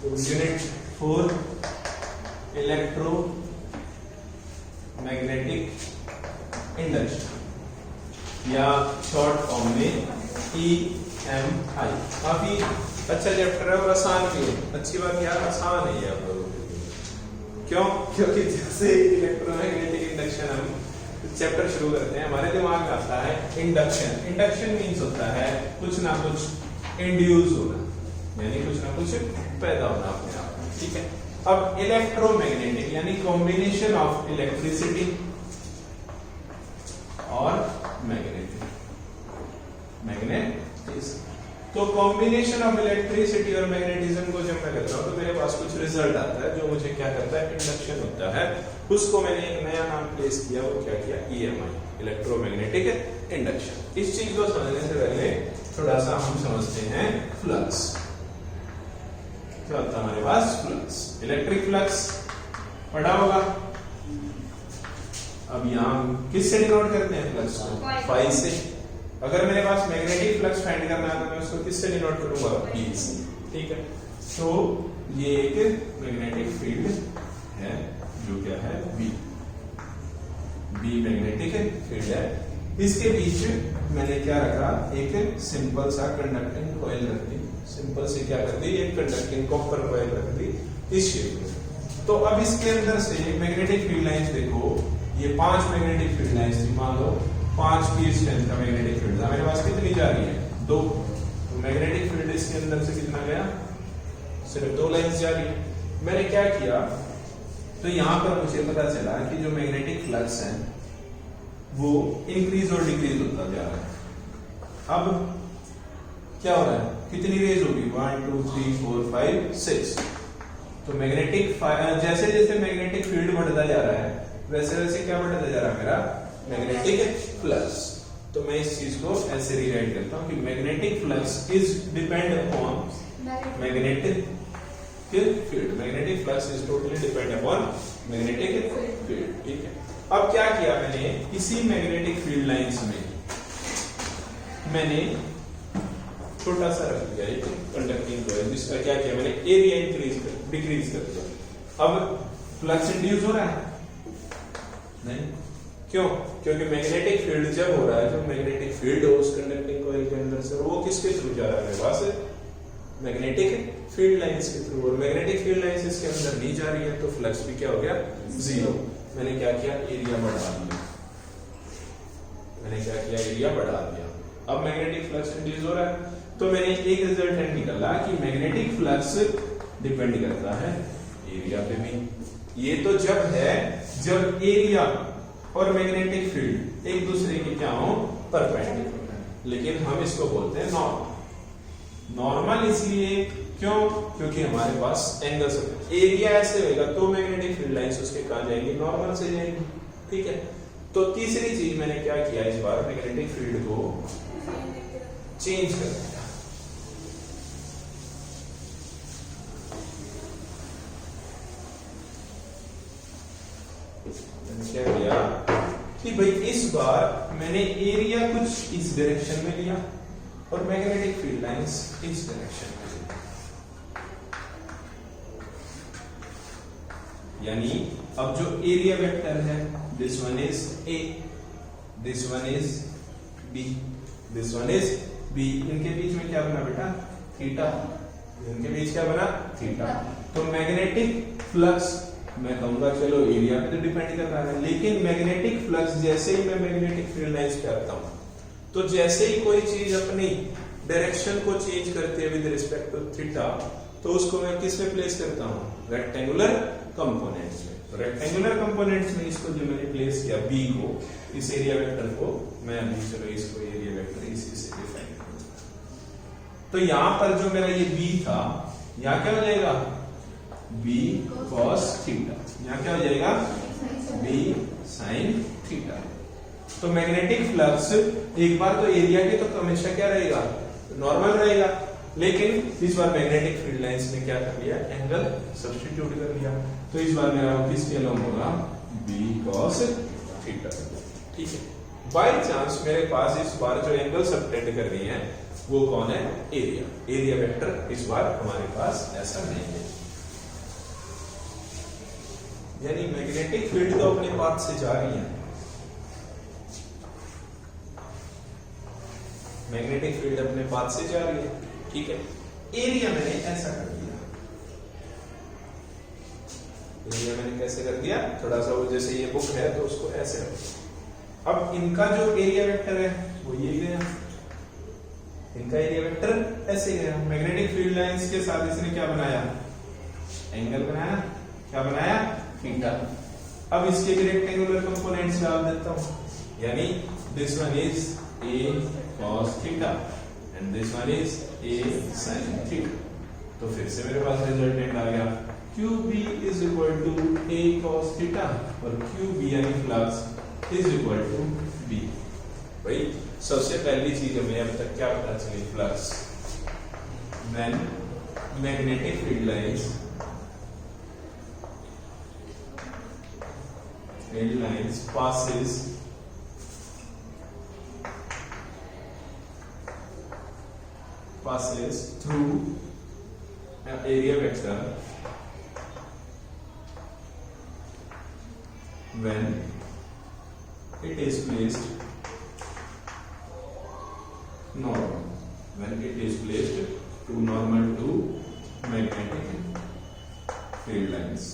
Unit for electromagnetic induction या short form में EMI। काफी अच्छा चैप्टर है और आसान भी है। अच्छी बात यार आसान है ये आप लोगों के लिए। क्यों? क्योंकि जैसे इलेक्ट्रोमैग्नेटिक इंडक्शन हम चैप्टर शुरू करते हैं हमारे दिमाग में आता है इंडक्शन। इंडक्शन मींस होता है कुछ ना कुछ इंड्यूस होना, यानी कुछ ना कुछ पैदा होना अपने आप में। ठीक है। अब इलेक्ट्रोमैग्नेटिक यानी कॉम्बिनेशन ऑफ इलेक्ट्रिसिटी और मैग्नेटिज्म। तो कॉम्बिनेशन ऑफ इलेक्ट्रिसिटी और मैग्नेटिज्म को जब मैं करता हूं तो मेरे पास कुछ रिजल्ट आता है जो मुझे क्या करता है, इंडक्शन होता है। उसको मैंने एक नया नाम प्लेस किया, वो क्या किया, EMI, इलेक्ट्रोमैग्नेटिक इंडक्शन। इस चीज को समझने से पहले थोड़ा सा हम समझते हैं फ्लक्स। क्या होता है हमारे पास, फ्लक्स, इलेक्ट्रिक फ्लक्स पढ़ा होगा। अब यहां किससे डिनोट करते हैं फ्लक्स को, फाई से। अगर मेरे पास मैग्नेटिक फ्लक्स फाइंड करना है तो मैं उसको किससे डिनोट करूंगा, B से। ठीक है। तो ये एक मैग्नेटिक फील्ड है जो क्या है, B मैग्नेटिक फील्ड है। इसके बीच मैंने क्या रखा, एक सिंपल सा कंडक्टिंग कॉइल रख दी। सिंपल से क्या कर दी, एक कंडक्टिंग कॉपर कॉइल रख दी इस शेप में। तो अब इसके अंदर से मैग्नेटिक फील्ड लाइंस देखो, ये 5 मैग्नेटिक फील्ड लाइंस थी। मान लो 5 की स्ट्रेंथ का मैग्नेटिक फील्ड था, मेरे पास कितनी जा रही है, 2। तो मैग्नेटिक फील्ड इसके अंदर से कितना गया, सिर्फ 2 लाइंस जा रही है। मैंने क्या किया, तो यहां पर मुझे पता चला कि जो मैग्नेटिक फ्लक्स है वो इंक्रीज और डिक्रीज होता जा रहा है। अब क्या हो रहा है, कितनी रेज होगी, 1 2 3 4 5 6। तो मैग्नेटिक जैसे जैसे मैग्नेटिक फील्ड बढ़ता जा रहा है वैसे वैसे क्या बढ़ता जा रहा है, मेरा मैग्नेटिक फ्लक्स। तो मैं इस चीज को ऐसे रीराइट करता हूं कि magnetic flux is depend upon magnetic field. Magnetic flux is totally depend upon magnetic field. ठीक है। अब क्या किया मैंने, इसी मैग्नेटिक फील्ड लाइंस में मैंने छोटा सा रख दिया एक कंडक्टिंग कॉइल, जिसका क्या किया मैंने, एरिया डिक्रीज कर दिया। अब फ्लक्स इंड्यूस हो रहा है नहीं, क्यों, क्योंकि मैग्नेटिक फील्ड जब हो रहा है, जो मैग्नेटिक फील्ड हो उस कंडक्टिंग कॉइल के अंदर से, वो किसके थ्रू जा रहा है, मेरे पास मैग्नेटिक फील्ड लाइंस के थ्रू। और मैग्नेटिक फील्ड लाइंस इसके अंदर नहीं जा रही है तो फ्लक्स भी क्या हो गया, 0। मैंने क्या किया, एरिया बढ़ा दिया। एरिया बढ़ा दिया। अब मैग्नेटिक फ्लक्स इंड्यूस हो रहा है। तो मैंने एक रिजल्टेंट निकाला कि मैग्नेटिक फ्लक्स डिपेंड करता है एरिया पे भी। ये तो जब एरिया और मैग्नेटिक फील्ड एक दूसरे के क्या हो, परपेंडिकुलर। लेकिन हम इसको बोलते हैं नॉर्मल। नॉर्मल इसलिए क्यों, क्योंकि हमारे पास एंगल से एरिया ऐसे होगा तो मैग्नेटिक फील्ड लाइंस उसके कहां जाएंगी, नॉर्मल से जाएंगी। ठीक है। तो तीसरी चीज मैंने क्या किया, इस बार मैग्नेटिक फील्ड को चेंज कर दिया। क्या किया कि भाई इस बार मैंने एरिया कुछ इस डायरेक्शन में लिया और मैग्नेटिक फील्ड लाइंस इस डायरेक्शन में लिया। यानी अब जो एरिया वेक्टर है, this one is A, this one is B, this one is B। इनके बीच में क्या बना बेटा, थीटा। इनके बीच क्या बना, थीटा। तो मैग्नेटिक फ्लक्स मैं कहूंगा चलो एरिया पे तो डिपेंड कर रहा है, लेकिन मैग्नेटिक फ्लक्स जैसे ही मैं मैग्नेटिक फील्ड लाइंस पे आता हूं तो जैसे ही कोई चीज अपनी डायरेक्शन को चेंज करती है विद रिस्पेक्ट टू थीटा, तो उसको मैं किस में प्लेस करता हूं, रेक्टेंगुलर कंपोनेंट्स में। तो रेक्टेंगुलर कंपोनेंट्स में इसको जो मैंने प्लेस किया, B को, इस एरिया वेक्टर को, मैं अभी चलो इसको एरिया वेक्टर इसी से डिफाइन करूंगा। तो यहां पर जो मेरा ये B था, यहां क्या हो जाएगा, B cos थीटा। यहाँ क्या हो जाएगा, B sin थीटा। तो मैग्नेटिक फ्लक्स एक बार तो एरिया के तो हमेशा क्या रहेगा, नॉर्मल रहेगा। लेकिन इस बार मैग्नेटिक फील्ड लाइंस ने क्या कर लिया, एंगल सब्स्टिट्यूट कर लिया। तो इस बार मेरा किसके अलोंग होगा, B cos थीटा। ठीक है। बाय चांस मेरे पास इस बार जो एंगल सबटेंड कर रही है वो कौन है? एरिया। एरिया वेक्टर इस बार हमारे पास ऐसा नहीं है, यानी मैग्नेटिक फील्ड तो अपने पाथ से जा रही है, मैग्नेटिक फील्ड अपने पाथ से जा रही है, ठीक है। एरिया मैंने ऐसा कर दिया, एरिया मैंने कैसे कर दिया, थोड़ा सा वो जैसे ये बुक है तो उसको ऐसे रखो। अब इनका जो एरिया वेक्टर है वो ये गया, इनका एरिया वेक्टर ऐसे गया। मैग्नेटिक फील्ड लाइंस के साथ इसने क्या बनाया? एंगल बनाया, क्या बनाया? थीटा। अब इसके भी रेक्टेंगुलर कंपोनेंट्स डाल देता हूं, यानी this one is a cos theta and this one is a sin theta। तो फिर से मेरे पास रिजल्टेंट आ गया, QB is equal to a cos theta और QB यानी flux is equal to B। भाई सबसे पहली चीज हमें अब तक क्या पता चली? Flux. when magnetic field lines passes through an area vector when it is placed normal, when it is placed to normal to magnetic field lines।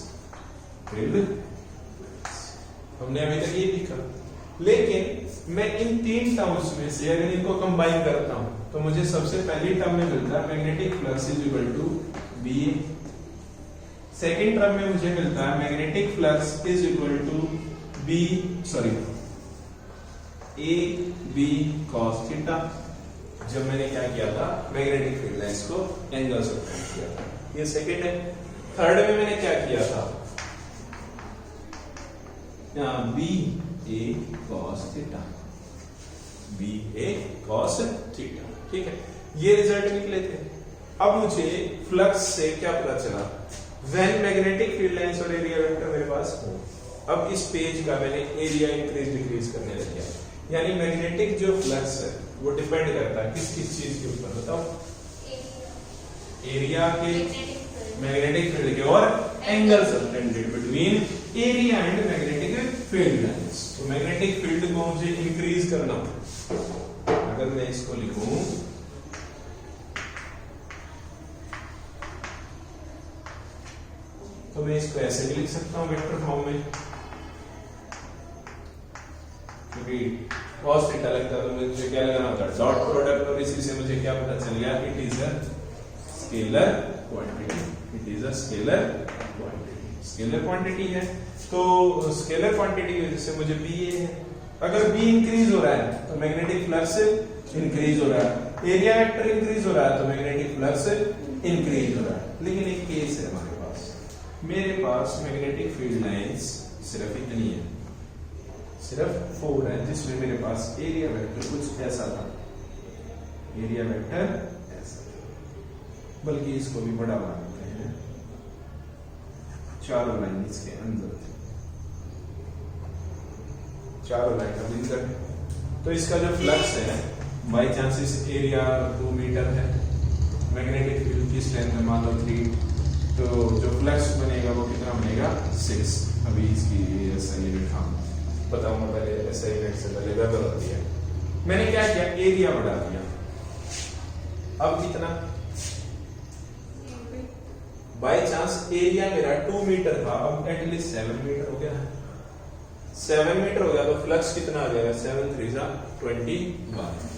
हमने अभी तक ये लिखा, लेकिन मैं इन तीन टर्म्स में से अगर इनको कंबाइन करता हूं तो मुझे सबसे पहली टर्म में मिलता है magnetic flux is equal to B. Second term में मुझे मिलता है magnetic flux is equal to B A B cos theta. जब मैंने क्या किया था? मैग्नेटिक फील्ड लाइंस को एंगल सबटेंड किया था, ये सेकेंड है। थर्ड में मैंने क्या किया था? बी ए कॉस थीटा, बी ए कॉस थीटा, ठीक है। ये रिजल्ट निकले थे। अब मुझे फ्लक्स से क्या पता चला? व्हेन मैग्नेटिक फील्ड लाइंस और एरिया वेक्टर मेरे पास हो। अब इस पेज का मैंने एरिया इंक्रीज डिक्रीज करने लग गया, यानी मैग्नेटिक जो फ्लक्स है वो डिपेंड करता है किस किस चीज के ऊपर? बताओ। एरिया के, मैग्नेटिक फील्ड के, और angle subtended between area and magnetic field lines. तो मैग्नेटिक फील्ड को मुझे इंक्रीज करना, अगर मैं इसको लिखूं तो मैं इसको ऐसे भी लिख सकता हूं वेक्टर फॉर्म में, क्योंकि cos थीटा लगता है तो मुझे क्या लगाना होता है? Dot product. और इसी से मुझे क्या पता चल गया? It is a scalar quantity, it is a scalar quantity. Scalar quantity है तो स्केलर क्वांटिटी की वजह से मुझे बी ए है। अगर बी इंक्रीज हो रहा है तो मैग्नेटिक फ्लक्स इंक्रीज हो रहा है, एरिया वेक्टर इंक्रीज हो रहा है तो मैग्नेटिक फ्लक्स इंक्रीज हो रहा है। लेकिन एक केस है हमारे पास, मेरे पास मैग्नेटिक फील्ड लाइंस सिर्फ इतनी है, सिर्फ 4 है, जिसमें मेरे पास एरिया वेक्टर कुछ ऐसा था, एरिया वेक्टर ऐसा, बल्कि इसको भी बड़ा बना देते हैं, चारों लाइन इसके अंदर थी, चारों लाइन का मिलकर। तो इसका जो फ्लक्स है बाई चांसेस एरिया 2 मीटर है, मैग्नेटिक फील्ड की स्ट्रेंथ मान लो 3, तो जो फ्लक्स बनेगा वो कितना बनेगा? 6। अभी इसकी ऐसा यूनिट हम बताऊंगा, पहले ऐसा यूनिट से पहले वेबर होती है। मैंने क्या किया? एरिया बढ़ा दिया। अब कितना? बाई चांस एरिया मेरा 2 मीटर था, अब एटलीस्ट 7 मीटर हो गया है। 7 मीटर हो गया तो फ्लक्स कितना आ जाएगा? 7 3 21।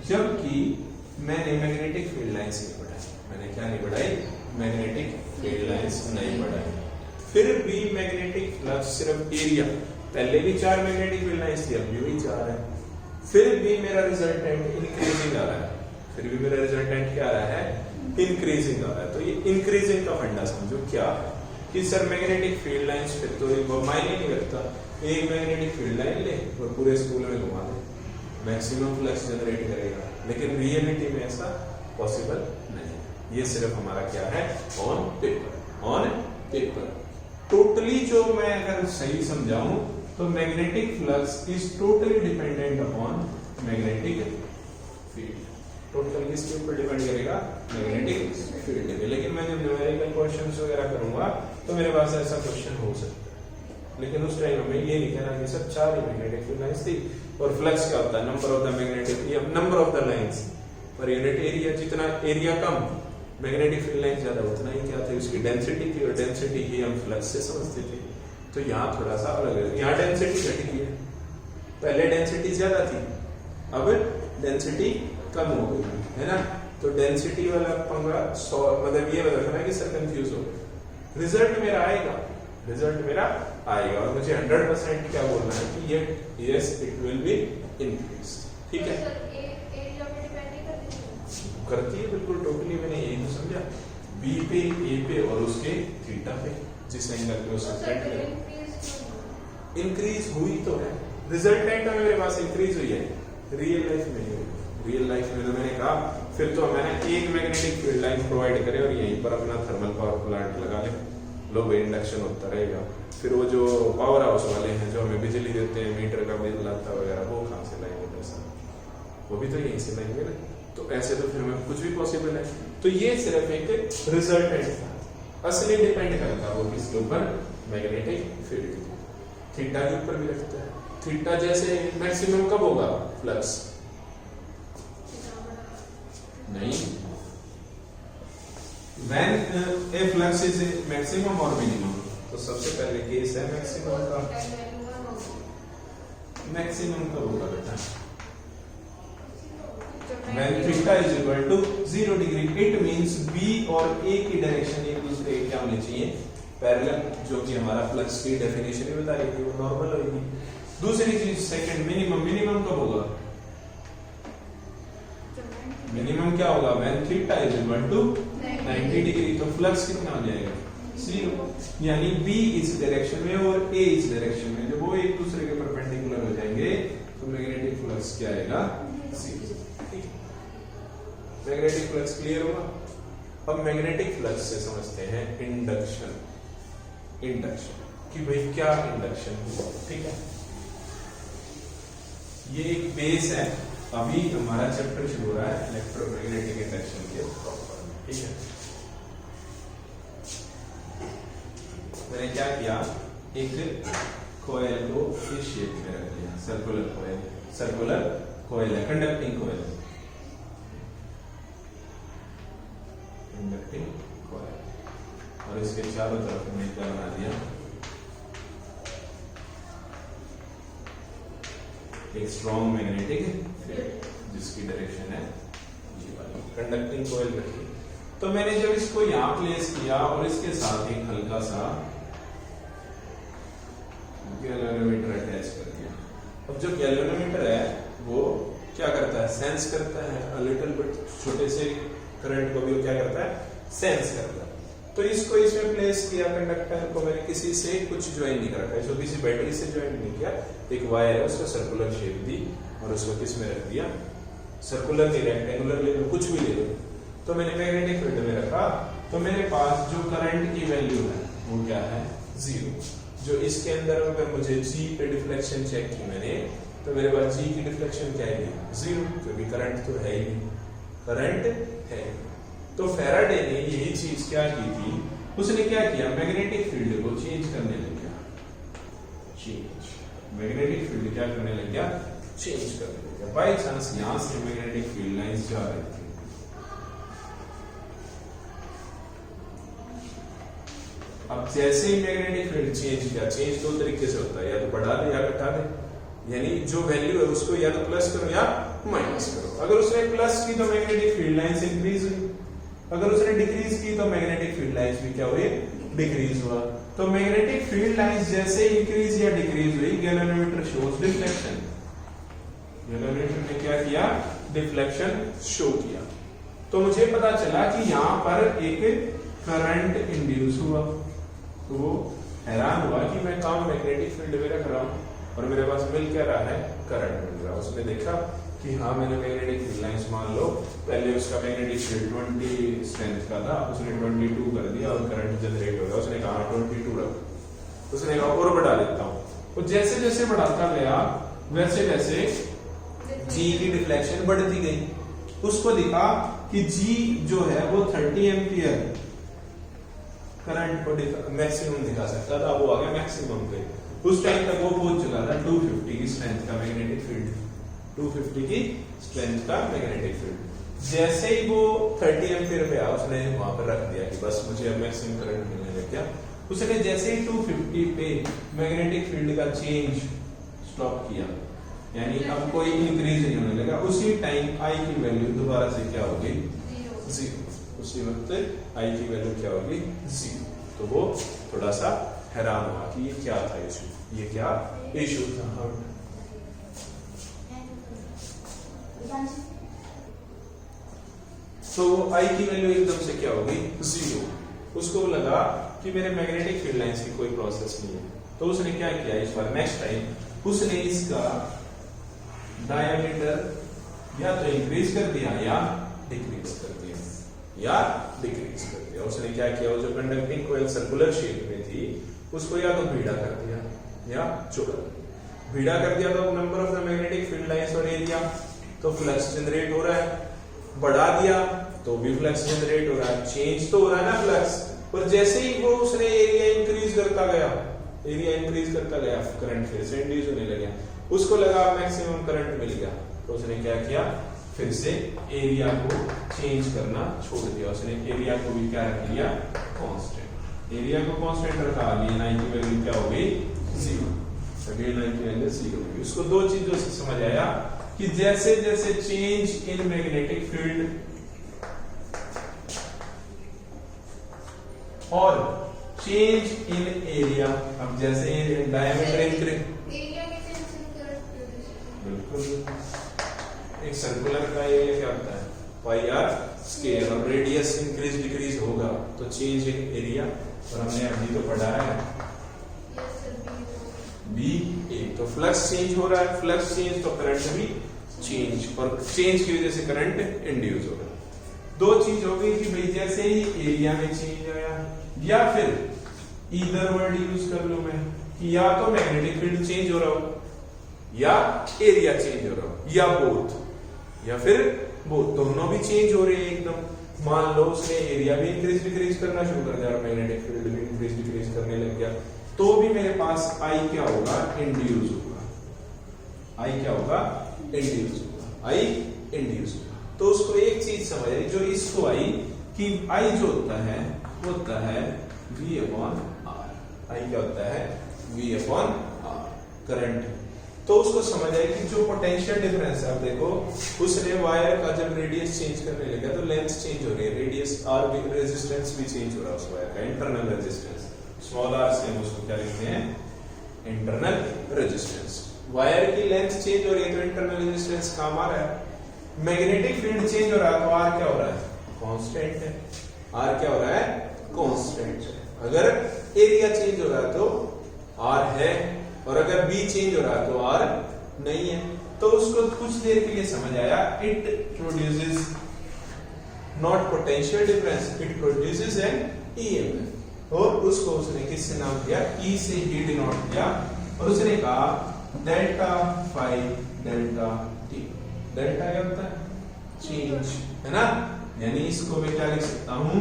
जबकि मैंने मैग्नेटिक फील्ड लाइंस नहीं बढ़ाई, मैंने क्या नहीं बढ़ाई? मैग्नेटिक फील्ड लाइंस नहीं बढ़ाई। फिर भी मैग्नेटिक फ्लक्स सिर्फ एरिया, पहले भी 4 मैग्नेटिक फील्ड लाइंस थी, अब भी वही 4 है, फिर भी मेरा रिजल्टेंट इंक्रीजिंग आ रहा है, फिर भी मेरा रिजल्टेंट क्या आ रहा है? इंक्रीजिंग आ रहा है। तो ये इंक्रीजिंग का फंडा समझो क्या है कि सर मैग्नेटिक फील्ड लाइंस फिर तो वो मायने नहीं रखता, एक मैग्नेटिक फील्ड लाइन ले और पूरे स्कूल में घुमा दे, मैक्सिमम फ्लक्स जनरेट करेगा, लेकिन रियलिटी में ऐसा पॉसिबल नहीं है। ये सिर्फ हमारा क्या है? On paper, on paper. Totally जो मैं अगर सही समझाऊं तो magnetic flux is totally dependent upon magnetic field. Total किसके ऊपर डिपेंड करेगा? मैग्नेटिक फील्ड पे। लेकिन मैं जब न्यूमेरिकल क्वेश्चंस वगैरह करूंगा तो मेरे पास ऐसा क्वेश्चन हो सकता है, लेकिन उस टाइम हमें ये नहीं कहना कि सर 4 ही मैग्नेटिक फील्ड लाइंस थी। और फ्लक्स क्या होता है? नंबर ऑफ द मैग्नेटिक या number of the lines per unit area. जितना एरिया कम मैग्नेटिक फील्ड लाइन ज्यादा, उतना ही क्या थी? उसकी डेंसिटी थी। और डेंसिटी ही हम फ्लक्स से समझते थे। तो यहाँ थोड़ा सा अलग है, यहाँ डेंसिटी घट गई है। पहले डेंसिटी ज्यादा थी, अब डेंसिटी कम हो गई है ना। तो डेंसिटी वाला पंगा मतलब ये रखना है कि सर कंफ्यूज हो गए। रिजल्ट मेरा आएगा, रिजल्ट मेरा आएगा और मुझे 100% क्या बोलना है कि ये yes it will be increase. ठीक है, करती है बिल्कुल टोटली। मैंने यही तो समझा, बी पे, ए पे और उसके थीटा पे, जिस एंगल पे उसका इंक्रीज हुई तो है। रिजल्टेंट में मेरे पास इंक्रीज हुई है, रियल लाइफ में नहीं हुई। रियल लाइफ में तो मैंने कहा फिर तो मैंने एक मैग्नेटिक फील्ड लाइन प्रोवाइड करे और यहीं पर अपना थर्मल पावर प्लांट लगा ले, लो भाई इंडक्शन होता रहेगा। फिर वो जो पावर हाउस वाले हैं जो हमें बिजली देते हैं, मीटर का बिल आता वगैरह, वो कहाँ से लाएंगे पैसा? वो भी तो यहीं से लाएंगे ना। तो ऐसे तो फिर हमें कुछ भी पॉसिबल है। तो ये सिर्फ एक रिजल्टेंट था, असली डिपेंड करता है वो किसके ऊपर? Magnetic field. थीटा के ऊपर भी रखता है। थीटा जैसे मैक्सिमम कब होगा फ्लक्स? नहीं, when a flux is maximum or minimum, तो सबसे पहले केस है मैक्सिमम का। मैक्सिमम कब होगा बेटा? when theta is equal to 0 degree. It means B और A की डायरेक्शन एक दूसरे के क्या होनी चाहिए? पैरेलल, जो कि हमारा फ्लक्स की डेफिनेशन ही बता रही थी, वो नॉर्मल होगी। दूसरी चीज सेकंड मिनिमम। मिनिमम कब होगा? मिनिमम क्या होगा? when theta is equal to 90 degree. तो फ्लक्स कितना हो जाएगा? 0। यानी B इस डायरेक्शन में और A इस डायरेक्शन में, जब वो एक दूसरे के परपेंडिकुलर हो जाएंगे तो मैग्नेटिक फ्लक्स क्या आएगा? 0। मैग्नेटिक फ्लक्स क्लियर होगा। अब मैग्नेटिक फ्लक्स से समझते हैं इंडक्शन। इंडक्शन कि भाई क्या इंडक्शन हुआ। ठीक है, ये एक बेस है। अभी हमारा चैप्टर शुरू हो रहा है इलेक्ट्रोमैग्नेटिक इंडक्शन के प्रॉपर में। ठीक है, मैंने क्या किया, एक कॉइल को इस शेप में रख लिया, सर्कुलर कॉइल। सर्कुलर कॉइल है, कंडक्टिंग कॉइल, कंडक्टिंग कॉइल। और इसके चारों तरफ मैंने क्या बना दिया? एक स्ट्रॉन्ग मैग्नेटिक फील्ड जिसकी डायरेक्शन है ये वाली। कंडक्टिंग कॉइल रखी। तो मैंने जब इसको यहां प्लेस किया और इसके साथ एक हल्का सा गैल्वेनोमीटर अटैच कर दिया। अब जो गैल्वेनोमीटर है वो क्या करता है? सेंस करता है। अ लिटिल बिट, छोटे से करंट को भी वो क्या करता है? सेंस करता है। तो इसको इसमें प्लेस किया, कंडक्टर को मैंने किसी से कुछ ज्वाइन नहीं कर रखा है, इसको किसी बैटरी से ज्वाइन नहीं किया। एक वायर है, उसको सर्कुलर शेप दी और उसको किस में रख दिया? सर्कुलर नहीं, रेक्टेंगुलर ले लो, कुछ भी ले लो। तो मैंने मैग्नेटिक फील्ड में रखा। तो मेरे पास जो करंट की वैल्यू है वो क्या है? 0। जो इसके अंदर अगर मुझे G पे डिफ्लेक्शन चेक की मैंने, तो मेरे पास G की डिफ्लेक्शन क्या है? 0, क्योंकि करंट तो है ही नहीं, करंट है। तो फैराडे ने यही चीज क्या की थी? उसने क्या किया? मैग्नेटिक फील्ड को चेंज करने लग गया। चेंज, मैग्नेटिक फील्ड क्या करने लग गया? चेंज करने लग गया। बाय चांस यहां से मैग्नेटिक फील्ड लाइंस जा रही थी। अब जैसे ही मैग्नेटिक फील्ड चेंज किया, चेंज दो तरीके से होता है, या तो बढ़ा दे या घटा दे। यानी जो वैल्यू है उसको या तो प्लस करो या माइनस करो। अगर उसने प्लस की तो मैग्नेटिक फील्ड लाइंस इंक्रीज हुई, अगर उसने डिक्रीज की तो मैग्नेटिक फील्ड लाइंस भी क्या हुई? डिक्रीज हुआ। तो मैग्नेटिक फील्ड लाइंस जैसे इंक्रीज या डिक्रीज हुई, गैल्वेनोमीटर शोज डिफ्लेक्शन। गैल्वेनोमीटर ने क्या किया? डिफ्लेक्शन शो किया। तो मुझे पता चला कि यहाँ पर एक करंट इंड्यूस हुआ। तो वो हैरान हुआ कि मैं काम मैग्नेटिक फील्ड में रख रहा हूँ और मेरे पास मिल क्या रहा है? करंट मिल रहा है। उसने देखा कि हाँ, मैंने मैग्नेटिक फील्ड लाइंस मान लो, पहले उसका मैग्नेटिक फील्ड 20 स्ट्रेंथ का था, उसने 22 कर दिया और करंट जनरेट हो गया। उसने कहा 22 रख। उसने कहा और बढ़ा लेता हूँ, और जैसे जैसे बढ़ाता गया वैसे वैसे जी की डिफ्लेक्शन बढ़ती गई। उसको दिखा कि जी जो है वो 30 एम्पियर करंट को मैक्सिमम दिखा सकता था, वो आ गया मैक्सिमम पे। उस टाइम तक वो पहुंच चुका था 250 की स्ट्रेंथ का मैग्नेटिक फील्ड, 250 की स्ट्रेंथ का मैग्नेटिक फील्ड। जैसे ही वो 30 एम्पियर पे आया उसने वहां पर रख दिया कि बस मुझे अब मैक्सिमम करंट मिलने लग गया। उसने जैसे ही 250 पे मैग्नेटिक फील्ड का चेंज स्टॉप किया, यानी अब कोई इंक्रीज नहीं होने लगा, उसी टाइम आई की वैल्यू दोबारा से क्या होगी, जीरो। उसी वक्त आई की वैल्यू क्या होगी, जीरो। तो वो थोड़ा सा हैरान हुआ कि ये क्या था इशू, ये क्या इशू था। तो आई की वैल्यू एकदम से क्या होगी, जीरो। उसको लगा कि मेरे मैग्नेटिक फील्ड लाइंस की कोई प्रोसेस नहीं है, तो उसने क्या किया इस बार नेक्स्ट टाइम उसने इसका डायमीटर या तो इंक्रीज कर दिया या डिक्रीज कर दिया, या डिक्रीज कर दिया। उसने क्या किया, वो जो कंडक्टिंग कोयल सर्कुलर शेप में थी उसको या तो भीड़ा कर दिया या चौड़ा। भीड़ा कर दिया तो number of the magnetic field lines और एरिया, तो फ्लक्स जनरेट हो रहा है। बढ़ा दिया तो भी फ्लक्स जनरेट हो रहा है, चेंज तो हो रहा है ना फ्लक्स। और जैसे ही वो उसने एरिया इंक्रीज करता गया, एरिया इंक्रीज करता गया, करंट फिर से इंड्यूस होने लगा। उसको लगा मैक्सिमम करंट मिल गया, तो उसने क्या किया, फिर से एरिया को चेंज करना छोड़ दिया। उसने एरिया को भी क्या रख लिया, कांस्टेंट। एरिया को कांस्टेंट रखा, अगेन आई की वैल्यू क्या हो गई, जीरो। अगेन आई की वैल्यू जीरो होगी। उसको दो चीजों से समझ आया कि जैसे जैसे चेंज इन मैग्नेटिक फील्ड और चेंज इन एरिया, अब जैसे डायमीटर इंक्रीज, बिल्कुल एक सर्कुलर का एरिया क्या होता है, पाई आर स्क्वायर, और रेडियस इंक्रीज डिक्रीज होगा तो चेंज इन एरिया। और हमने अभी तो पढ़ा है बी ए, तो फ्लक्स चेंज हो रहा है, फ्लक्स चेंज तो करंट भी चेंज, और चेंज की वजह से करंट इंड्यूस हो रहा है। दो चीज हो गई कि भाई जैसे ही एरिया में चेंज आया, या फिर ईदर वर्ड यूज कर लूं मैं कि या तो मैग्नेटिक फील्ड चेंज हो रहा हो या एरिया चेंज हो रहा हो, या बोथ, या फिर बोथ, दोनों भी चेंज हो रहे हैं एकदम। मान लो उसने एरिया भी इंक्रीज डिक्रीज करना शुरू कर दिया और मैग्नेटिक फील्ड भी इंक्रीज डिक्रीज करने लग गया, तो भी मेरे पास आई क्या होगा, इंड्यूस होगा। आई क्या होगा, इंड्यूस होगा, आई इंड्यूस होगा। तो उसको एक चीज समझ आई, जो इसको आई कि आई जो होता है वो होता है V अपॉन R। आई क्या होता है, V अपॉन R करंट। तो उसको समझ आए कि जो पोटेंशियल डिफरेंस है, अब देखो उसने वायर का जब रेडियस चेंज करने लगा तो लेंथ चेंज हो रही है, रेडियस आर भी, रेजिस्टेंस भी चेंज हो रहा है उस वायर का, इंटरनल रेजिस्टेंस। स्मॉल आर से हम उसको क्या लिखते हैं, इंटरनल रेजिस्टेंस। वायर की लेंथ चेंज हो रही है तो इंटरनल रेजिस्टेंस काम आ रहा है। मैग्नेटिक फील्ड चेंज हो रहा है तो आर क्या हो रहा है, कांस्टेंट है। आर क्या हो रहा है, कांस्टेंट है। अगर एरिया चेंज हो रहा है तो आर है, और अगर बी चेंज हो रहा है तो आर नहीं है। तो उसको कुछ देर के लिए समझ आया, it produces not potential difference, it produces N EMF. और उसको उसने किससे नाम दिया, ई से ही डिनोट किया, और उसने कहा डेल्टा फाई डेल्टा टी। डेल्टा क्या होता है, चेंज, है ना। यानी इसको मैं क्या लिख सकता हूं,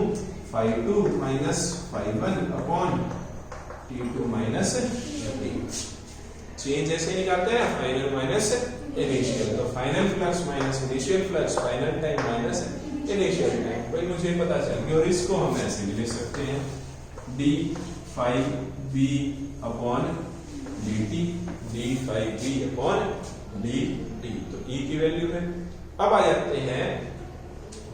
phi two minus phi one upon T two minus T. Change ऐसे निकालते हैं, फाइनल माइनस इनिशियल, तो final flux minus initial flux, final time minus initial time. भाई मुझे पता चल गया। और इसको हम ऐसे भी लिख सकते हैं, D phi B upon D T, D phi B upon D T. तो ई की वैल्यू है। अब आ जाते हैं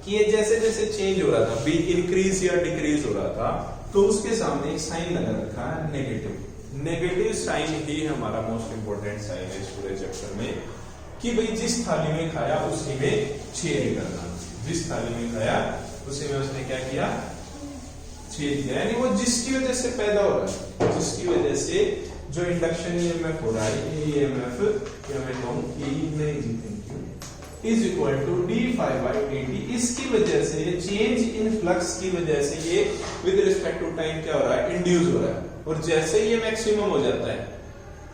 कि ये जैसे जैसे चेंज हो रहा था, बी इंक्रीज या डिक्रीज हो रहा था, तो उसके सामने एक साइन लगा रखा है, नेगेटिव। नेगेटिव साइन ही हमारा मोस्ट इंपोर्टेंट साइन है इस पूरे चैप्टर में, कि भाई जिस थाली में खाया उसी में छेद करना। जिस थाली में खाया उसी में उसने क्या किया, छेद किया। यानी वो जिसकी वजह से पैदा हो रहा है, जिसकी वजह से जो इंडक्शन ईएमएफ हो रहा है, ईएमएफ या मैं कहूं is equal to D phi by D T. इसकी वजह से चेंज इन फ्लक्स की वजह से ये विद रिस्पेक्ट टू टाइम क्या हो रहा है, इंड्यूस हो रहा है। और जैसे ये मैक्सिमम हो जाता है,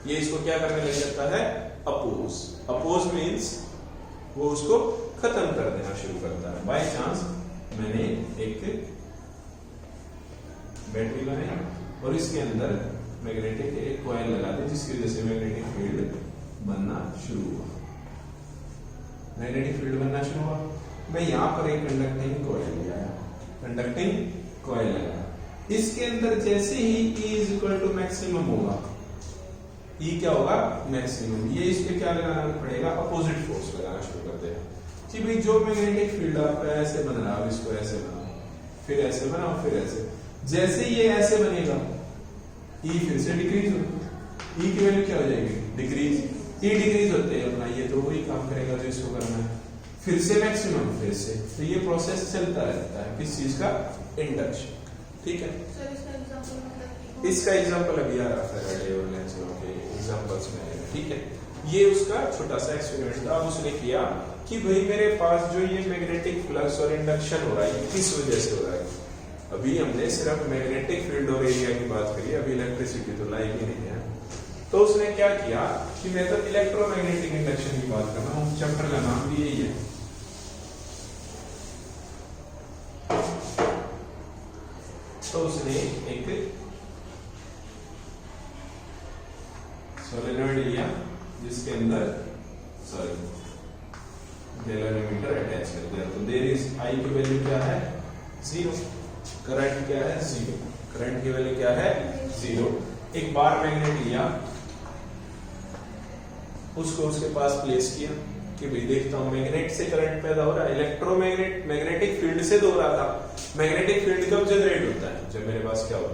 ये इसको क्या करने लग जाता है, अपोज। अपोज मीन्स वो उसको खत्म कर देना शुरू करता है। बाय चांस मैंने एक बैटरी बनाई और इसके अंदर मैग्नेटिक एक कॉइल लगा दी, जिसकी वजह से मैग्नेटिक फील्ड बनना शुरू हुआ। मैग्नेटिक फील्ड बनना शुरू हुआ। मैं यहाँ पर एक कंडक्टिंग कॉइल लगाया, कंडक्टिंग कॉइल लगाया। इसके अंदर जैसे ही E is equal to maximum होगा, E क्या होगा, मैक्सिमम, ये इस पे क्या लगाना पड़ेगा, अपोजिट फोर्स लगाना शुरू करते हैं कि भाई जो मैग्नेटिक फील्ड आपका ऐसे बन रहा है, इसको ऐसे बनाओ, फिर ऐसे बनाओ, फिर ऐसे। जैसे ये ऐसे बनेगा, E फिर से डिक्रीज होगा, E की वैल्यू क्या हो जाएगी, डिक्रीज। E डिक्रीज होते हैं अपना ये तो वही काम करेगा जो इसको करना है, फिर से मैक्सिमम, फिर से। तो ये प्रोसेस चलता रहता है, किस चीज का, इंडक्शन। ठीक है, इसका एग्जांपल अभी आ रहा था फैराडे और लेंज़ के एग्जांपल्स में। ठीक है, ये उसका छोटा सा एक्सपेरिमेंट था। अब उसने किया कि भाई मेरे पास जो ये मैग्नेटिक फ्लक्स और इंडक्शन हो रहा है, किस वजह से हो रहा है। अभी हमने सिर्फ मैग्नेटिक फील्ड और एरिया की बात करी, अभी इलेक्ट्रिसिटी तो लाई भी नहीं है। तो उसने क्या किया कि मैं तो इलेक्ट्रोमैग्नेटिक इंडक्शन की बात कर रहा हूँ, चैप्टर का नाम भी यही है। तो उसने एक सोलेनॉइड लिया जिसके अंदर गैल्वेनोमीटर अटैच कर दिया। तो देयर इज आई की वैल्यू क्या है, 0। करंट क्या है, 0। करंट की वैल्यू क्या है, 0। एक बार मैग्नेट लिया, उसको उसके पास प्लेस किया कि भाई देखता हूं मैग्नेट से करंट पैदा हो रहा है। इलेक्ट्रोमैग्नेट मैग्नेटिक फील्ड से तो हो रहा था। मैग्नेटिक फील्ड कब जनरेट होता है, जब मेरे पास क्या हो,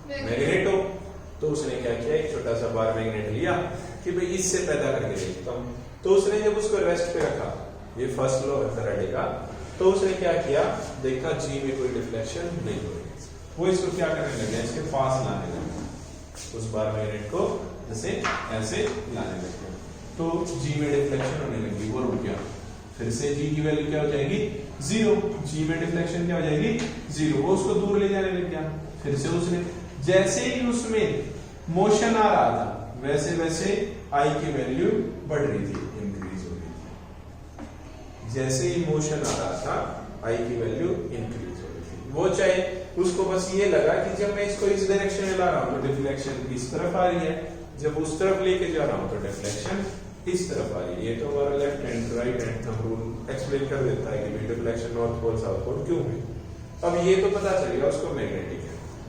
मैग्नेट हो। तो उसने क्या किया, एक छोटा सा बार मैग्नेट लिया कि भाई इससे पैदा करके देखता हूं। तो उसने जब उसको रेस्ट पे रखा, ये फर्स्ट लॉ है फैराडे का, तो उसने क्या किया, देखा जी में कोई डिफ्लेक्शन नहीं हो रही। वो इसको क्या करने लगे, इसके पास लाने लगे, उस बार मैग्नेट को जैसे ऐसे लाने लगे, तो जी में डिफ्लेक्शन होने लगी, वो रुक गया। फिर से जी की वैल्यू क्या हो जाएगी, 0। जी में डिफ्लेक्शन क्या हो जाएगी, 0। वो उसको दूर ले जाने लग गया। फिर से उसने जैसे ही उसमें मोशन आ रहा था, वैसे वैसे आई की वैल्यू बढ़ रही थी, इंक्रीज हो रही थी। जैसे ही मोशन आ रहा था, आई की वैल्यू इंक्रीज हो रही थी। वो चाहे उसको बस ये लगा कि जब मैं इसको इस डायरेक्शन में ला रहा हूं तो डिफ्लेक्शन इस तरफ आ रही है, जब उस तरफ लेके जा रहा हूं तो डिफ्लेक्शन इस तरफ आ रही है। ये तो हमारा left hand right hand thumb rule explain कर देता है कि deflection north pole south pole क्यों है। अब ये तो पता चलेगा उसको मैग्नेटिक है।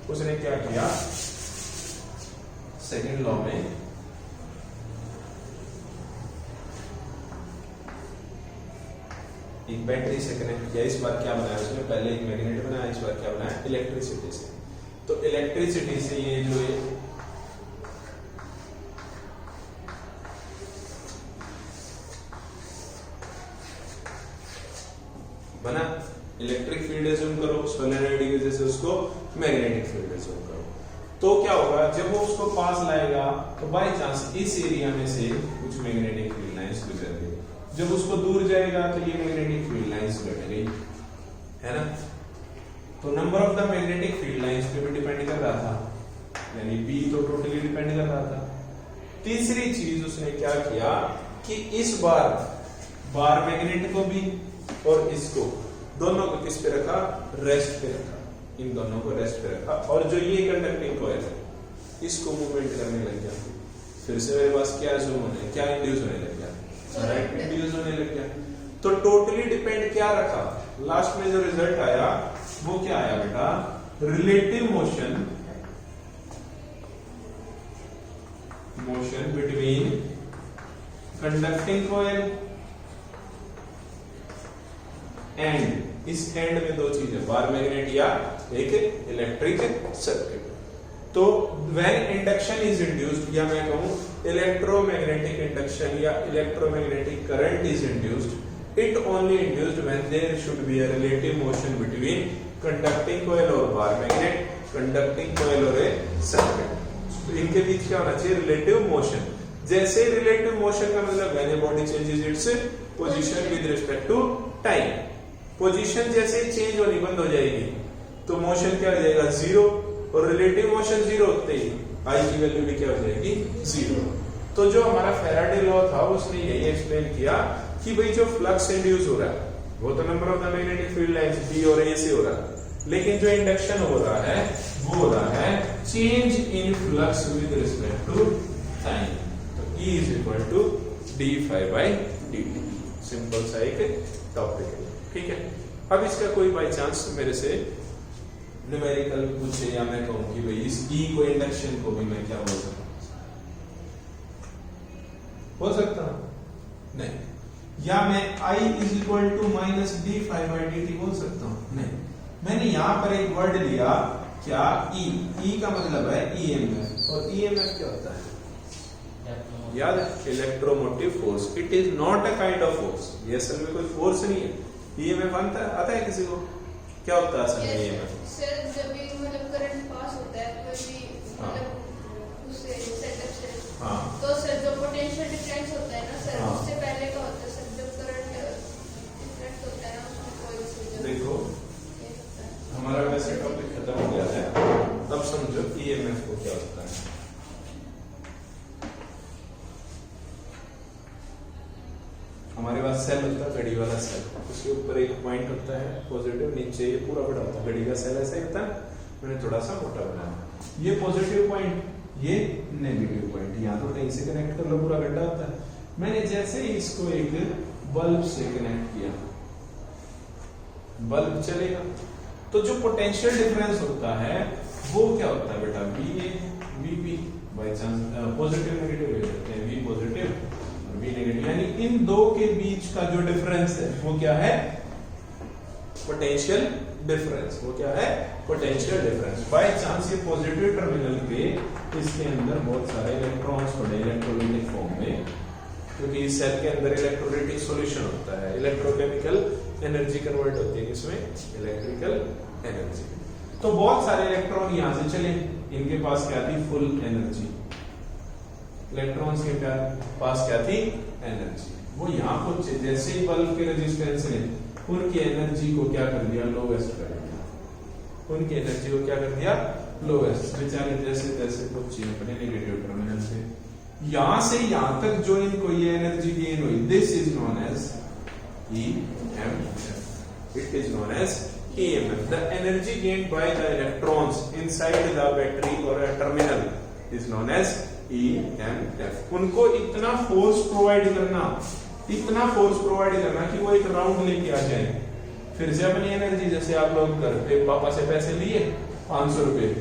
उसने क्या किया, सेकंड लॉ में एक बैटरी से कनेक्ट किया। इस बार क्या बनाया उसने, पहले एक मैग्नेट बनाया, इस बार क्या बनाया, इलेक्ट्रिसिटी से। तो इलेक्ट्रिसिटी से ये जो बना, इलेक्ट्रिक फील्ड एज्यूम करो, सोलेनॉइड की वजह से उसको मैग्नेटिक फील्ड एज्यूम करो। तो क्या होगा, जब वो उसको पास लाएगा तो बाय चांस इस एरिया में से कुछ मैग्नेटिक फील्ड लाइंस गुजर गई। जब उसको दूर जाएगा तो ये मैग्नेटिक फील्ड लाइंस घट गई, है ना। तो number of the magnetic field lines पे भी डिपेंड कर रहा था, यानी बी तो टोटली डिपेंड कर रहा था। तीसरी चीज उसने क्या किया कि इस बार मैग्नेट को भी और इसको दोनों को किस पे रखा, रेस्ट पे रखा, इन दोनों को रेस्ट पे रखा। और जो ये कंडक्टिंग कॉइल है इसको मूवमेंट करने लग गया। फिर से मेरे पास क्या जूम होने, क्या इंड्यूस होने लग गया, करंट इंड्यूस होने लग गया। तो टोटली डिपेंड क्या रखा, लास्ट में जो रिजल्ट आया वो क्या आया बेटा, relative motion between conducting coil and, इस एंड में दो चीजें, बार मैग्नेट या एक इलेक्ट्रिक सर्किट। तो व्हेन इंडक्शन इज इंड्यूस्ड, या मैं कहूं इलेक्ट्रोमैग्नेटिक इंडक्शन या electromagnetic current is induced, it only induced when there should be a relative motion between conducting coil और बार मैग्नेट, कंडक्टिंग कॉइल और ए circuit. तो इनके बीच क्या होना चाहिए, रिलेटिव मोशन। जैसे रिलेटिव मोशन का मतलब when a body changes its position with respect to time, position जैसे चेंज होनी बंद हो जाएगी तो मोशन क्या हो जाएगा, 0। और रिलेटिव मोशन 0 होते ही आई की वैल्यू भी क्या हो जाएगी, 0। तो जो हमारा फेराडे लॉ था उसने यही एक्सप्लेन किया कि भाई जो फ्लक्स इंड्यूस हो रहा है वो तो number of the magnetic field lines B और ए से हो रहा है, लेकिन जो इंडक्शन हो रहा है वो हो रहा है change in flux with respect to time. तो E is equal to d∅dt। Simple सा एक टॉपिक है, ठीक है। अब इसका कोई बाय चांस मेरे से न्यूमेरिकल पूछे या मैं कहूं कि भाई इस E को इंडक्शन को भी मैं क्या बोल सकता हूं? नहीं। या मैं I is equal to minus d∅dt बोल सकता हूं? नहीं। मैंने यहां पर एक वर्ड लिया क्या, E का मतलब है EMF, और EMF क्या होता है याद है? Electromotive force. It is not a kind of force, ये असल में कोई फोर्स नहीं है। EMF आता है किसी को? क्या होता है असल में EMF? सर जब भी मतलब करंट पास होता है कोई भी मतलब उससे सेटअप से, हाँ, तो सर जो पोटेंशियल डिफरेंस होता है ना सर, हाँ, उससे पहले का होता है सर जब करंट डिफरेंस होता है ना उसमें कोई चीज देखो हमारा वैसे टॉपिक खत्म हो गया है, तब समझो EMF को क्या होता है। हमारे पास सेल होता है, घड़ी वाला सेल, उसके ऊपर एक पॉइंट होता है पॉजिटिव, नीचे ये पूरा बड़ा होता है। घड़ी का सेल ऐसा ही होता है, मैंने थोड़ा सा मोटा बनाया। ये पॉजिटिव पॉइंट, ये नेगेटिव पॉइंट, यहाँ तो कहीं से कनेक्ट कर लो, पूरा गड्ढा होता है। मैंने जैसे ही इसको एक बल्ब से कनेक्ट किया, बल्ब चलेगा। तो जो पोटेंशियल डिफरेंस होता है वो क्या होता है बेटा, VA VP। By chance positive negative ले सकते हैं, V पॉजिटिव V नेगेटिव, यानी इन दो के बीच का जो डिफरेंस है वो क्या है, पोटेंशियल डिफरेंस। वो क्या है, पोटेंशियल डिफरेंस। बाय चांस ये पॉजिटिव टर्मिनल पे इसके अंदर बहुत सारे इलेक्ट्रॉन्स पड़े इलेक्ट्रोलाइटिक फॉर्म में, क्योंकि इस सेल के अंदर इलेक्ट्रोलाइटिक सॉल्यूशन होता है, इलेक्ट्रोकेमिकल एनर्जी कन्वर्ट होती है इसमें इलेक्ट्रिकल एनर्जी। तो बहुत सारे इलेक्ट्रॉन यहां से चले, इनके पास क्या थी, फुल एनर्जी। इलेक्ट्रॉन्स के पास क्या थी, एनर्जी। वो यहां पहुंचे, जैसे ही बल्ब के रेजिस्टेंस ने उनकी एनर्जी को क्या कर दिया, लोवेस्ट कर दिया। उनकी एनर्जी को क्या कर दिया, लोवेस्ट। बेचारे जैसे तैसे पहुंचे अपने नेगेटिव टर्मिनल से। यहां से यहां तक जो इनको ये एनर्जी गेन हुई, this is known as EMF। It is known as EMF। The energy gained by the electrons inside the battery or a terminal is known as EMF। उनको इतना फोर्स प्रोवाइड करना, इतना फोर्स प्रोवाइड करना कि वो एक round लेके आ जाए, फिर से अपनी एनर्जी। जैसे आप लोग घर पे पापा से पैसे लिए 500 रुपए,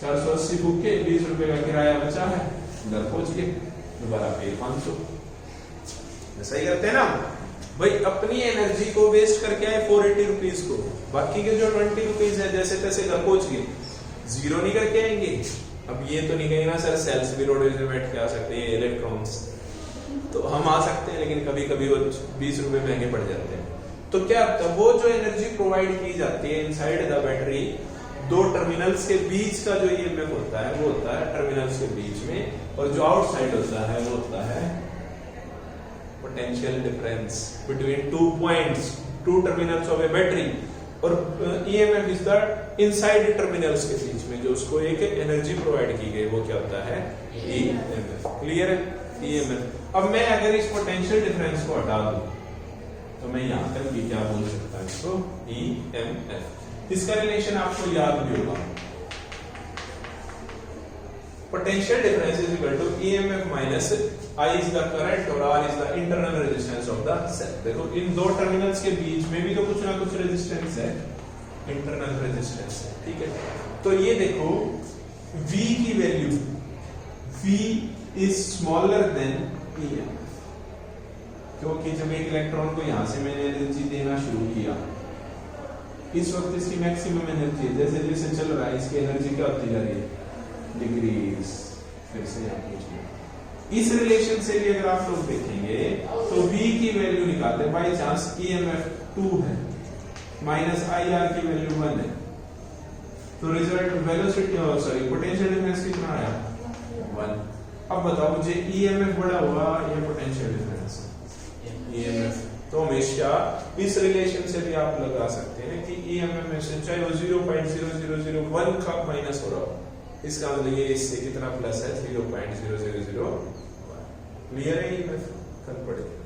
480 फूके 20 रुपए का किराया बचा है, घर पहुंच गए, दोबारा फिर 500। ऐसा ही करते हैं ना भाई, अपनी एनर्जी को वेस्ट करके आए 480 रुपीज को, बाकी के जो 20 रुपीज है जैसे तैसे घर पहुंच गए, जीरो नहीं करके आएंगे। अब ये तो नहीं कहेंगे ना सर सेल्स भी रोडवेज में बैठ के आ सकते हैं, इलेक्ट्रॉन्स तो हम आ सकते हैं, लेकिन कभी कभी वो 20 रुपए महंगे पड़ जाते हैं। तो क्या वो जो एनर्जी प्रोवाइड की जाती है इनसाइड द बैटरी, दो टर्मिनल्स के बीच का जो EMF होता है वो होता है टर्मिनल्स के बीच में, और जो आउटसाइड होता है वो होता है potential difference between 2 points, 2 terminals of A battery. और EMF is the inside terminals के बीच में जो उसको एक एनर्जी प्रोवाइड की गई, वो क्या होता है, EMF। क्लियर है, EMF। अब मैं अगर इस पोटेंशियल डिफरेंस को हटा दूं तो मैं यहां तक भी क्या बोल सकता हूं, इसको EMF। इसका रिलेशन आपको याद भी होगा, potential difference is equal to EMF minus I is the current और R is the internal resistance of the cell। देखो इन दो टर्मिनल्स के बीच में भी तो कुछ ना कुछ रेजिस्टेंस है, इंटरनल रेजिस्टेंस है, ठीक है। तो ये देखो V की value, V is smaller than EMF, क्योंकि जब एक इलेक्ट्रॉन को यहां से मैंने एनर्जी देना शुरू किया, इस वक्त इसकी मैक्सिमम एनर्जी, जैसे जैसे चल रहा है इसकी एनर्जी क्या होती जा रही है, डिक्रीज, फिर से यहाँ पहुंच गया। इस रिलेशन से भी अगर आप लोग देखेंगे तो V की वैल्यू निकालते हैं, बाई चांस EMF 2 है, माइनस IR की वैल्यू 1 है, तो result velocity sorry potential difference कितना आया, 1। अब बताओ मुझे EMF बड़ा हुआ या पोटेंशियल डिफरेंस, EMF। तो हमेशा इस रिलेशन से भी आप लगा सकते हैं कि EMF में से चाहे वो 0.0001 का माइनस हो रहा हो, इसका मतलब ये इससे कितना प्लस है 0.000। क्लियर है ये? कल पढ़ेंगे।